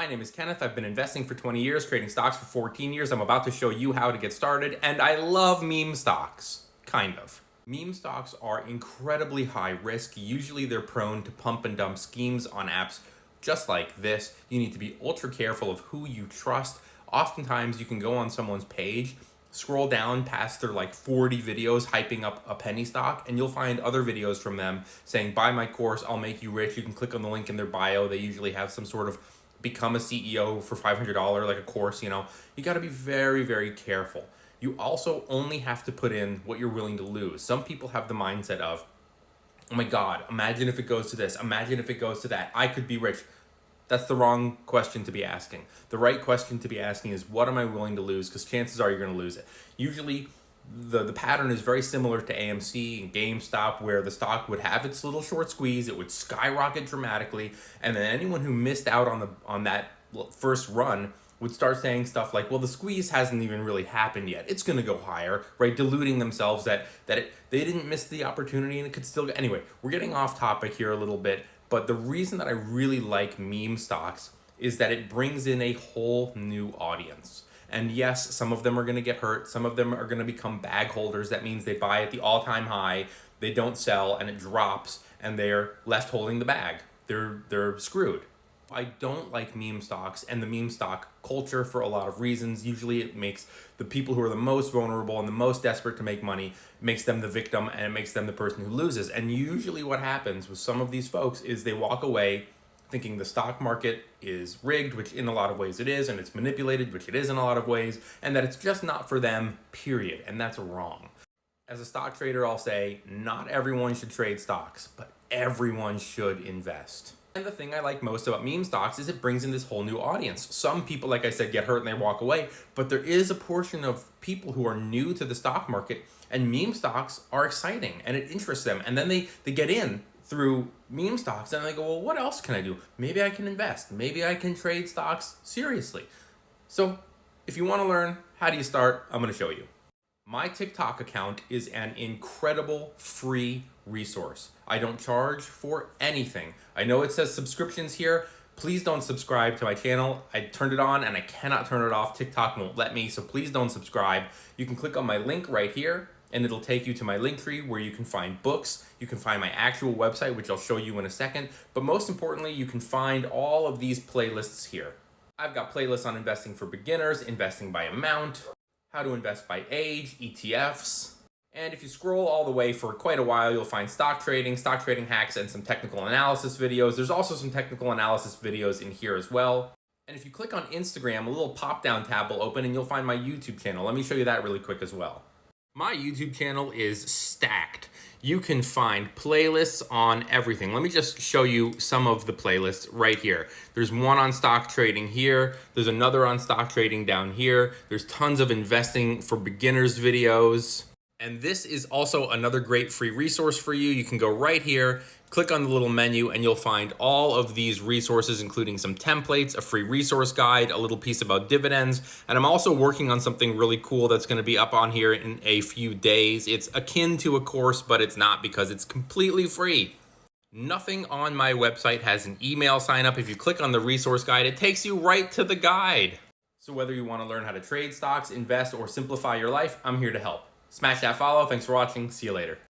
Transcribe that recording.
My name is Kenneth. I've been investing for 20 years, trading stocks for 14 years. I'm about to show you how to get started, and I love meme stocks. Kind of. Meme stocks are incredibly high risk. Usually they're prone to pump and dump schemes on apps just like this. You need to be ultra careful of who you trust. Oftentimes you can go on someone's page, scroll down past their like 40 videos hyping up a penny stock, and you'll find other videos from them saying, buy my course, I'll make you rich. You can click on the link in their bio. They usually have some sort of become a CEO for $500, like a course, You got to be very, very careful. You also only have to put in what you're willing to lose. Some people have the mindset of, oh my God, imagine if it goes to this, imagine if it goes to that, I could be rich. That's the wrong question to be asking. The right question to be asking is, what am I willing to lose? Because chances are you're going to lose it. Usually, the pattern is very similar to AMC and GameStop, where the stock would have its little short squeeze, it would skyrocket dramatically, and then anyone who missed out on that first run would start saying stuff like, well, the squeeze hasn't even really happened yet. It's going to go higher, right? Deluding themselves that they didn't miss the opportunity and it could still go. Anyway, we're getting off topic here a little bit. But the reason that I really like meme stocks is that it brings in a whole new audience. And yes, some of them are going to get hurt. Some of them are going to become bag holders. That means they buy at the all-time high, they don't sell, and it drops, and they're left holding the bag. They're screwed. I don't like meme stocks and the meme stock culture for a lot of reasons. Usually it makes the people who are the most vulnerable and the most desperate to make money, makes them the victim, and it makes them the person who loses. And usually what happens with some of these folks is they walk away thinking the stock market is rigged, which in a lot of ways it is, and it's manipulated, which it is in a lot of ways, and that it's just not for them, period. And that's wrong. As a stock trader, I'll say not everyone should trade stocks, but everyone should invest. And the thing I like most about meme stocks is it brings in this whole new audience. Some people, like I said, get hurt and they walk away, but there is a portion of people who are new to the stock market, and meme stocks are exciting and it interests them. And then they get in through meme stocks and they go, well, what else can I do? Maybe I can invest. Maybe I can trade stocks seriously. So if you want to learn, how do you start? I'm going to show you. My TikTok account is an incredible free resource. I don't charge for anything. I know it says subscriptions here. Please don't subscribe to my channel. I turned it on and I cannot turn it off. TikTok won't let me, so please don't subscribe. You can click on my link right here and it'll take you to my link tree where you can find books. You can find my actual website, which I'll show you in a second. But most importantly, you can find all of these playlists here. I've got playlists on investing for beginners, investing by amount, how to invest by age, ETFs. And if you scroll all the way for quite a while, you'll find stock trading hacks, and some technical analysis videos. There's also some technical analysis videos in here as well. And if you click on Instagram, a little pop-down tab will open and you'll find my YouTube channel. Let me show you that really quick as well. My YouTube channel is stacked. You can find playlists on everything. Let me just show you some of the playlists right here. There's one on stock trading here. There's another on stock trading down here. There's tons of investing for beginners videos. And this is also another great free resource for you. You can go right here, click on the little menu, and you'll find all of these resources, including some templates, a free resource guide, a little piece about dividends. And I'm also working on something really cool that's going to be up on here in a few days. It's akin to a course, but it's not because it's completely free. Nothing on my website has an email sign up. If you click on the resource guide, it takes you right to the guide. So whether you want to learn how to trade stocks, invest, or simplify your life, I'm here to help. Smash that follow. Thanks for watching. See you later.